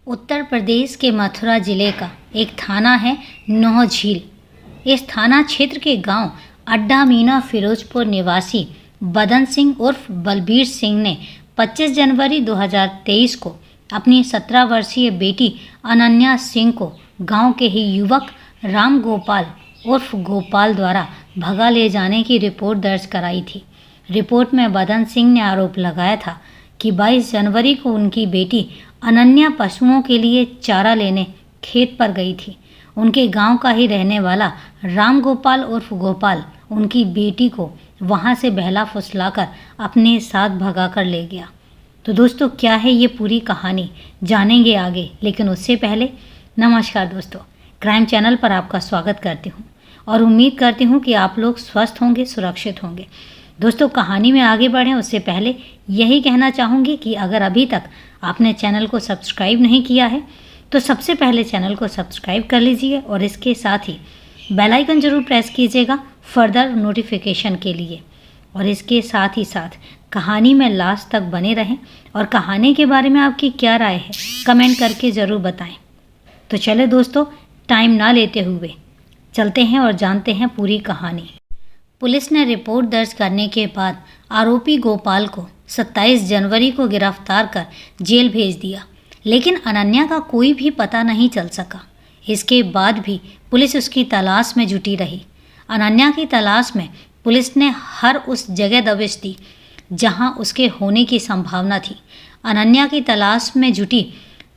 उत्तर प्रदेश के मथुरा जिले का एक थाना है नौह झील। इस थाना क्षेत्र के गांव अड्डा मीना फिरोजपुर निवासी बदन सिंह उर्फ बलबीर सिंह ने 25 जनवरी 2023 को अपनी 17 वर्षीय बेटी अनन्या सिंह को गांव के ही युवक राम गोपाल उर्फ गोपाल द्वारा भगा ले जाने की रिपोर्ट दर्ज कराई थी। रिपोर्ट में बदन सिंह ने आरोप लगाया था कि 22 जनवरी को उनकी बेटी अनन्या पशुओं के लिए चारा लेने खेत पर गई थी। उनके गांव का ही रहने वाला राम गोपाल उर्फ गोपाल उनकी बेटी को वहां से बहला फुसलाकर अपने साथ भगा कर ले गया। तो दोस्तों, क्या है ये पूरी कहानी, जानेंगे आगे। लेकिन उससे पहले नमस्कार दोस्तों, क्राइम चैनल पर आपका स्वागत करती हूँ और उम्मीद करती हूँ कि आप लोग स्वस्थ होंगे, सुरक्षित होंगे। दोस्तों, कहानी में आगे बढ़ें उससे पहले यही कहना चाहूँगी कि अगर अभी तक आपने चैनल को सब्सक्राइब नहीं किया है तो सबसे पहले चैनल को सब्सक्राइब कर लीजिए और इसके साथ ही बेल आइकन ज़रूर प्रेस कीजिएगा फर्दर नोटिफिकेशन के लिए। और इसके साथ ही साथ कहानी में लास्ट तक बने रहें और कहानी के बारे में आपकी क्या राय है कमेंट करके ज़रूर बताएं। तो चले दोस्तों, टाइम ना लेते हुए चलते हैं और जानते हैं पूरी कहानी। पुलिस ने रिपोर्ट दर्ज करने के बाद आरोपी गोपाल को 27 जनवरी को गिरफ्तार कर जेल भेज दिया, लेकिन अनन्या का कोई भी पता नहीं चल सका। इसके बाद भी पुलिस उसकी तलाश में जुटी रही। अनन्या की तलाश में पुलिस ने हर उस जगह दबिश दी जहां उसके होने की संभावना थी। अनन्या की तलाश में जुटी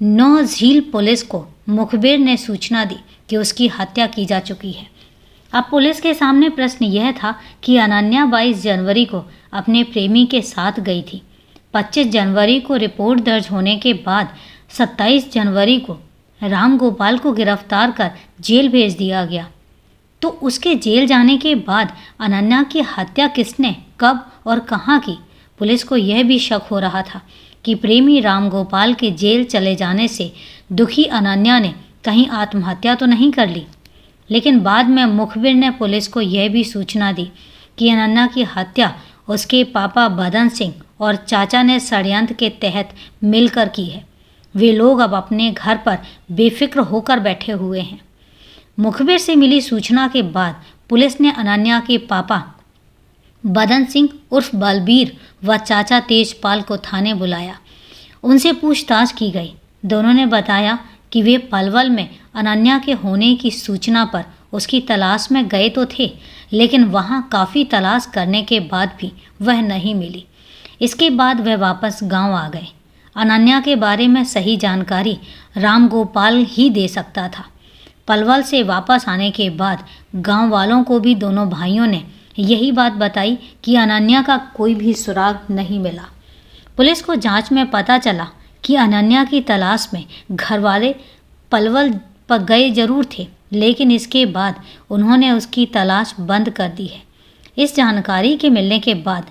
नौह झील पुलिस को मुखबिर ने सूचना दी कि उसकी हत्या की जा चुकी है। अब पुलिस के सामने प्रश्न यह था कि अनन्या 22 जनवरी को अपने प्रेमी के साथ गई थी। 25 जनवरी को रिपोर्ट दर्ज होने के बाद 27 जनवरी को राम गोपाल को गिरफ्तार कर जेल भेज दिया गया। तो उसके जेल जाने के बाद अनन्या की हत्या किसने, कब और कहाँ की? पुलिस को यह भी शक हो रहा था कि प्रेमी राम गोपाल के जेल चले जाने से दुखी अनन्या ने कहीं आत्महत्या तो नहीं कर ली। लेकिन बाद में मुखबिर ने पुलिस को यह भी सूचना दी कि अनन्या की हत्या उसके पापा बदन सिंह और चाचा ने षड्यंत्र के तहत मिलकर की है। वे लोग अब अपने घर पर बेफिक्र होकर बैठे हुए हैं। मुखबिर से मिली सूचना के बाद पुलिस ने अनन्या के पापा बदन सिंह उर्फ बलबीर व चाचा तेजपाल को थाने बुलाया। उनसे पूछताछ की गई। दोनों ने बताया कि वे पलवल में अनन्या के होने की सूचना पर उसकी तलाश में गए तो थे, लेकिन वहां काफ़ी तलाश करने के बाद भी वह नहीं मिली। इसके बाद वह वापस गांव आ गए। अनन्या के बारे में सही जानकारी राम गोपाल ही दे सकता था। पलवल से वापस आने के बाद गांव वालों को भी दोनों भाइयों ने यही बात बताई कि अनन्या का कोई भी सुराग नहीं मिला। पुलिस को जांच में पता चला कि अनन्या की तलाश में घर वाले पलवल पर गए जरूर थे, लेकिन इसके बाद उन्होंने उसकी तलाश बंद कर दी है। इस जानकारी के मिलने के बाद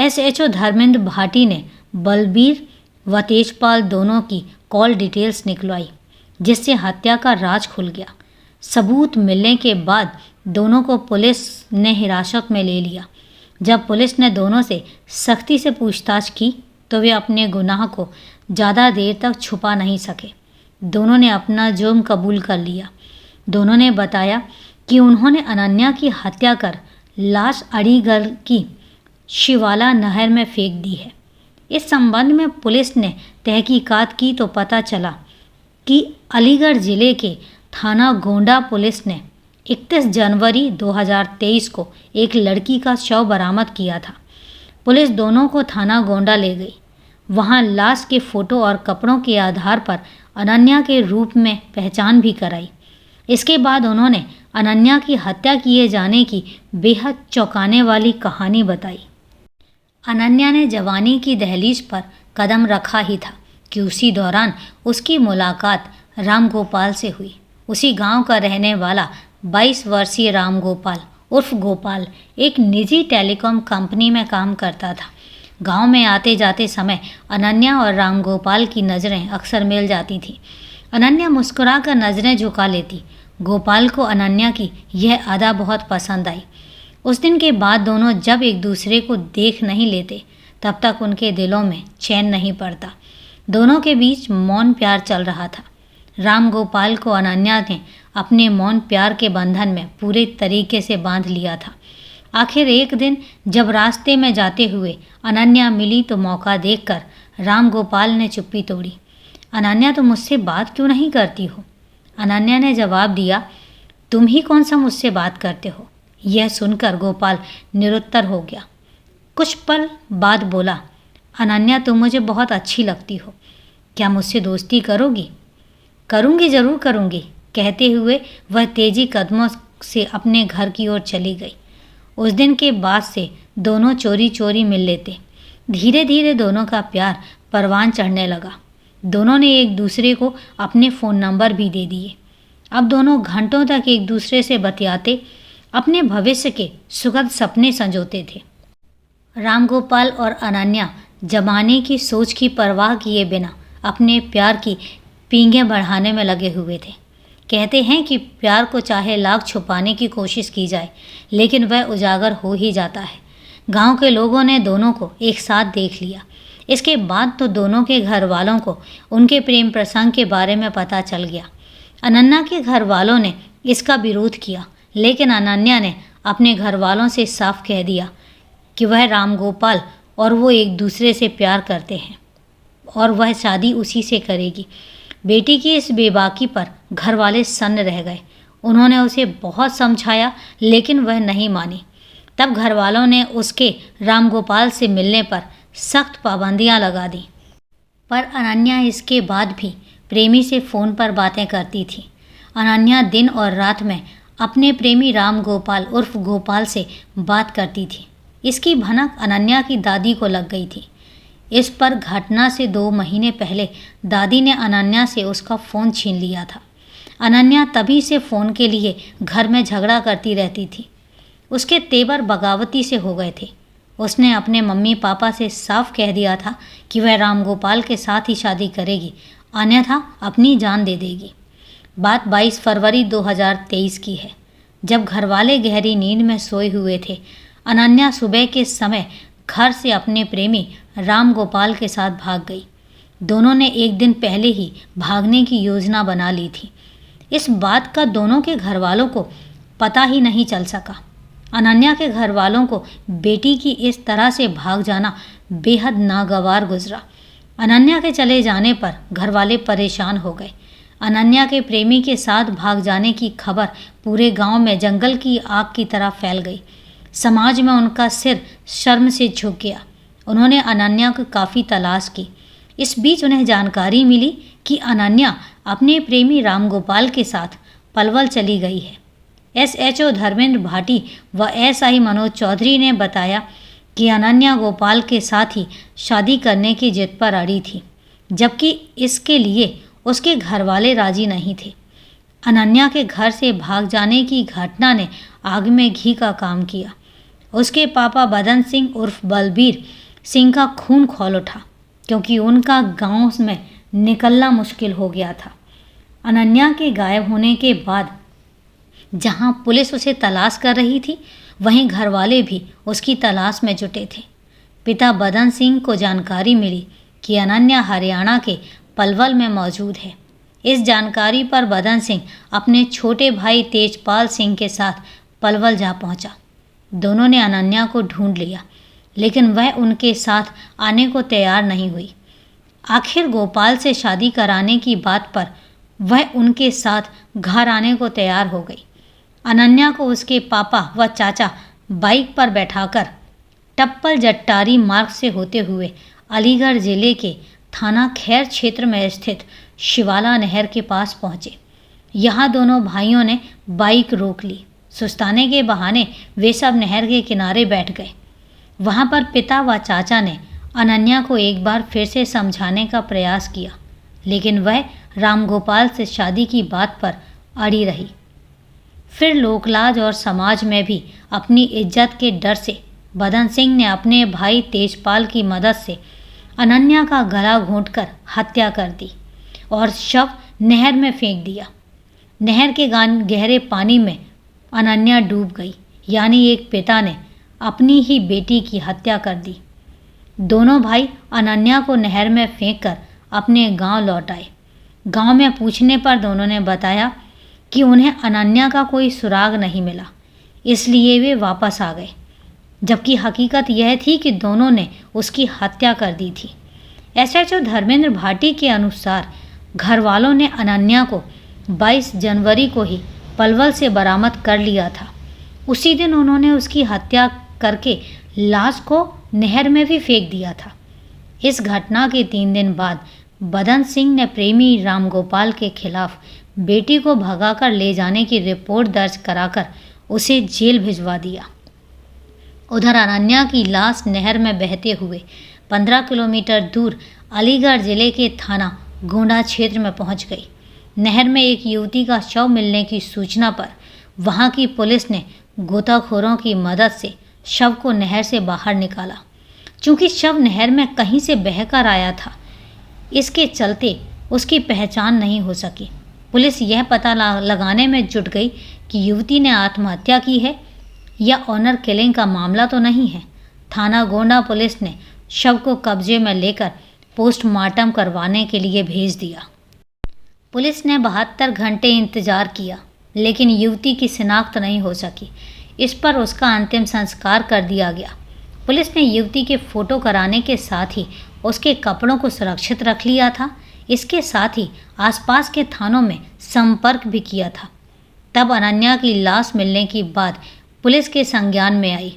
SHO धर्मेंद्र भाटी ने बलबीर व तेजपाल दोनों की कॉल डिटेल्स निकलवाई, जिससे हत्या का राज खुल गया। सबूत मिलने के बाद दोनों को पुलिस ने हिरासत में ले लिया। जब पुलिस ने दोनों से सख्ती से पूछताछ की तो वे अपने गुनाह को ज़्यादा देर तक छुपा नहीं सके। दोनों ने अपना जुर्म कबूल कर लिया। दोनों ने बताया कि उन्होंने अनन्या की हत्या कर लाश अलीगढ़ की शिवाला नहर में फेंक दी है। इस संबंध में पुलिस ने तहकीकात की तो पता चला कि अलीगढ़ ज़िले के थाना गोंडा पुलिस ने 31 जनवरी 2023 को एक लड़की का शव बरामद किया था। पुलिस दोनों को थाना गोंडा ले गई। वहां लाश के फोटो और कपड़ों के आधार पर अनन्या के रूप में पहचान भी कराई। इसके बाद उन्होंने अनन्या की हत्या किए जाने की बेहद चौंकाने वाली कहानी बताई। अनन्या ने जवानी की दहलीज पर कदम रखा ही था कि उसी दौरान उसकी मुलाकात राम गोपाल से हुई। उसी गांव का रहने वाला 22 वर्षीय राम गोपाल उर्फ गोपाल एक निजी टेलीकॉम कंपनी में काम करता था। गांव में आते जाते समय अनन्या और राम गोपाल की नज़रें अक्सर मिल जाती थीं। अनन्या मुस्कुराकर नज़रें झुका लेती। गोपाल को अनन्या की यह अदा बहुत पसंद आई। उस दिन के बाद दोनों जब एक दूसरे को देख नहीं लेते तब तक उनके दिलों में चैन नहीं पड़ता। दोनों के बीच मौन प्यार चल रहा था। राम गोपाल को अनन्या ने अपने मौन प्यार के बंधन में पूरे तरीके से बांध लिया था। आखिर एक दिन जब रास्ते में जाते हुए अनन्या मिली तो मौका देखकर राम गोपाल ने चुप्पी तोड़ी। अनन्या, तुम मुझसे बात क्यों नहीं करती हो? अनन्या ने जवाब दिया, तुम ही कौन सा मुझसे बात करते हो? यह सुनकर गोपाल निरुत्तर हो गया। कुछ पल बाद बोला, अनन्या, तुम मुझे बहुत अच्छी लगती हो, क्या मुझसे दोस्ती करोगी? करूँगी, ज़रूर करूँगी, कहते हुए वह तेजी कदमों से अपने घर की ओर चली गई। उस दिन के बाद से दोनों चोरी चोरी मिल लेते। धीरे धीरे दोनों का प्यार परवान चढ़ने लगा। दोनों ने एक दूसरे को अपने फ़ोन नंबर भी दे दिए। अब दोनों घंटों तक एक दूसरे से बतियाते, अपने भविष्य के सुखद सपने संजोते थे। रामगोपाल और अनन्या जमाने की सोच की परवाह किए बिना अपने प्यार की पींगें बढ़ाने में लगे हुए थे। कहते हैं कि प्यार को चाहे लाख छुपाने की कोशिश की जाए, लेकिन वह उजागर हो ही जाता है। गांव के लोगों ने दोनों को एक साथ देख लिया। इसके बाद तो दोनों के घर वालों को उनके प्रेम प्रसंग के बारे में पता चल गया। अनन्या के घर वालों ने इसका विरोध किया, लेकिन अनन्या ने अपने घर वालों से साफ कह दिया कि वह रामगोपाल और वो एक दूसरे से प्यार करते हैं और वह शादी उसी से करेगी। बेटी की इस बेबाकी पर घर वाले सन्न रह गए। उन्होंने उसे बहुत समझाया, लेकिन वह नहीं मानी। तब घर वालों ने उसके रामगोपाल से मिलने पर सख्त पाबंदियां लगा दी। पर अनन्या इसके बाद भी प्रेमी से फ़ोन पर बातें करती थी। अनन्या दिन और रात में अपने प्रेमी रामगोपाल उर्फ गोपाल से बात करती थी। इसकी भनक अनन्या की दादी को लग गई थी। इस पर घटना से 2 महीने पहले दादी ने अनन्या से उसका फ़ोन छीन लिया था। अनन्या तभी से फ़ोन के लिए घर में झगड़ा करती रहती थी। उसके तेवर बगावती से हो गए थे। उसने अपने मम्मी पापा से साफ कह दिया था कि वह रामगोपाल के साथ ही शादी करेगी, अन्यथा अपनी जान दे देगी। बात 22 फरवरी 2023 की है, जब घरवाले गहरी नींद में सोए हुए थे। अनन्या सुबह के समय घर से अपने प्रेमी रामगोपाल के साथ भाग गई। दोनों ने एक दिन पहले ही भागने की योजना बना ली थी। इस बात का दोनों के घर वालों को पता ही नहीं चल सका। अनन्या के घर वालों को बेटी की इस तरह से भाग जाना बेहद नागवार गुजरा। अनन्या के चले जाने पर घर वाले परेशान हो गए। अनन्या के प्रेमी के साथ भाग जाने की खबर पूरे गांव में जंगल की आग की तरह फैल गई। समाज में उनका सिर शर्म से झुक गया। उन्होंने अनन्या को काफ़ी तलाश की। इस बीच उन्हें जानकारी मिली कि अनन्या अपने प्रेमी रामगोपाल के साथ पलवल चली गई है। SHO धर्मेंद्र भाटी व SI मनोज चौधरी ने बताया कि अनन्या गोपाल के साथ ही शादी करने की जिद पर अड़ी थी, जबकि इसके लिए उसके घर वाले राजी नहीं थे। अनन्या के घर से भाग जाने की घटना ने आग में घी का काम किया। उसके पापा बदन सिंह उर्फ बलबीर सिंह का खून खौल उठा, क्योंकि उनका गांव में निकलना मुश्किल हो गया था। अनन्या के गायब होने के बाद जहां पुलिस उसे तलाश कर रही थी, वहीं घरवाले भी उसकी तलाश में जुटे थे। पिता बदन सिंह को जानकारी मिली कि अनन्या हरियाणा के पलवल में मौजूद है। इस जानकारी पर बदन सिंह अपने छोटे भाई तेजपाल सिंह के साथ पलवल जा पहुंचा। दोनों ने अनन्या को ढूंढ लिया, लेकिन वह उनके साथ आने को तैयार नहीं हुई। आखिर गोपाल से शादी कराने की बात पर वह उनके साथ घर आने को तैयार हो गई। अनन्या को उसके पापा व चाचा बाइक पर बैठाकर टप्पल जट्टारी मार्ग से होते हुए अलीगढ़ जिले के थाना खैर क्षेत्र में स्थित शिवाला नहर के पास पहुँचे। यहाँ दोनों भाइयों ने बाइक रोक ली। सुस्ताने के बहाने वे सब नहर के किनारे बैठ गए। वहाँ पर पिता व चाचा ने अनन्या को एक बार फिर से समझाने का प्रयास किया, लेकिन वह रामगोपाल से शादी की बात पर अड़ी रही। फिर लोकलाज और समाज में भी अपनी इज्जत के डर से बदन सिंह ने अपने भाई तेजपाल की मदद से अनन्या का गला घोंटकर हत्या कर दी और शव नहर में फेंक दिया। नहर के गहरे पानी में अनन्या डूब गई, यानी एक पिता ने अपनी ही बेटी की हत्या कर दी। दोनों भाई अनन्या को नहर में फेंककर अपने गांव लौट आए। गांव में पूछने पर दोनों ने बताया कि उन्हें अनन्या का कोई सुराग नहीं मिला, इसलिए वे वापस आ गए, जबकि हकीकत यह थी कि दोनों ने उसकी हत्या कर दी थी। एसएचओ धर्मेंद्र भाटी के अनुसार घर वालों ने अनन्या को 22 जनवरी को ही पलवल से बरामद कर लिया था। उसी दिन उन्होंने उसकी हत्या करके लाश को नहर में भी फेंक दिया था। इस घटना के 3 दिन बाद बदन सिंह ने प्रेमी रामगोपाल के खिलाफ बेटी को भगाकर ले जाने की रिपोर्ट दर्ज कराकर उसे जेल भिजवा दिया। उधर अनन्या की लाश नहर में बहते हुए 15 किलोमीटर दूर अलीगढ़ जिले के थाना गोंडा क्षेत्र में पहुंच गई। नहर में एक युवती का शव मिलने की सूचना पर वहां की पुलिस ने गोताखोरों की मदद से शव को नहर से बाहर निकाला। चूंकि शव नहर में कहीं से बहकर आया था, इसके चलते उसकी पहचान नहीं हो सकी। पुलिस यह पता लगाने में जुट गई कि युवती ने आत्महत्या की है या ऑनर किलिंग का मामला तो नहीं है। थाना गोंडा पुलिस ने शव को कब्जे में लेकर पोस्टमार्टम करवाने के लिए भेज दिया। पुलिस ने 72 घंटे इंतजार किया, लेकिन युवती की शिनाख्त नहीं हो सकी। इस पर उसका अंतिम संस्कार कर दिया गया। पुलिस ने युवती के फोटो कराने के साथ ही उसके कपड़ों को सुरक्षित रख लिया था। इसके साथ ही आसपास के थानों में संपर्क भी किया था। तब अनन्या की लाश मिलने के बाद पुलिस के संज्ञान में आई।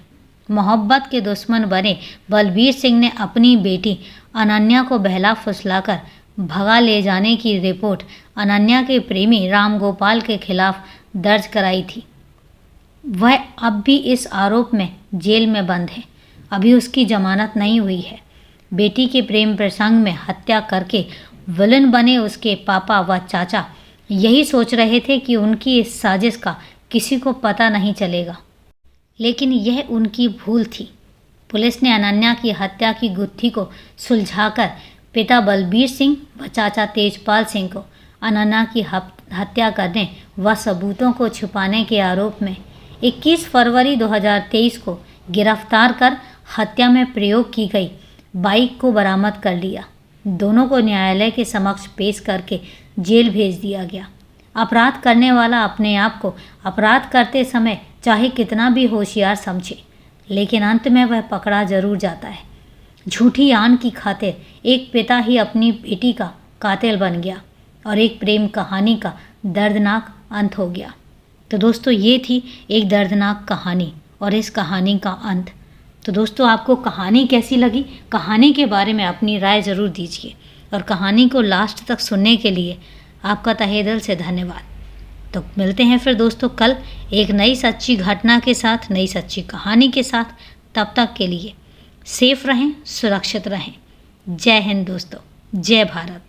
मोहब्बत के दुश्मन बने बलबीर सिंह ने अपनी बेटी अनन्या को बहला फुसलाकर भगा ले जाने की रिपोर्ट अनन्या के प्रेमी रामगोपाल के खिलाफ दर्ज कराई थी। वह अब भी इस आरोप में जेल में बंद है। अभी उसकी जमानत नहीं हुई है। बेटी के प्रेम प्रसंग में हत्या करके विलन बने उसके पापा व चाचा यही सोच रहे थे कि उनकी इस साजिश का किसी को पता नहीं चलेगा, लेकिन यह उनकी भूल थी। पुलिस ने अनन्या की हत्या की गुत्थी को सुलझाकर पिता बलबीर सिंह व चाचा तेजपाल सिंह को अनन्या की हत्या करने व सबूतों को छुपाने के आरोप में 21 फरवरी 2023 को गिरफ्तार कर हत्या में प्रयोग की गई बाइक को बरामद कर लिया। दोनों को न्यायालय के समक्ष पेश करके जेल भेज दिया गया। अपराध करने वाला अपने आप को अपराध करते समय चाहे कितना भी होशियार समझे, लेकिन अंत में वह पकड़ा जरूर जाता है। झूठी आन की खातिर एक पिता ही अपनी बेटी का कातिल बन गया और एक प्रेम कहानी का दर्दनाक अंत हो गया। तो दोस्तों, ये थी एक दर्दनाक कहानी और इस कहानी का अंत। तो दोस्तों, आपको कहानी कैसी लगी? कहानी के बारे में अपनी राय ज़रूर दीजिए और कहानी को लास्ट तक सुनने के लिए आपका तहे दिल से धन्यवाद। तो मिलते हैं फिर दोस्तों कल एक नई सच्ची घटना के साथ, नई सच्ची कहानी के साथ। तब तक के लिए सेफ रहें, सुरक्षित रहें। जय हिंद दोस्तों, जय भारत।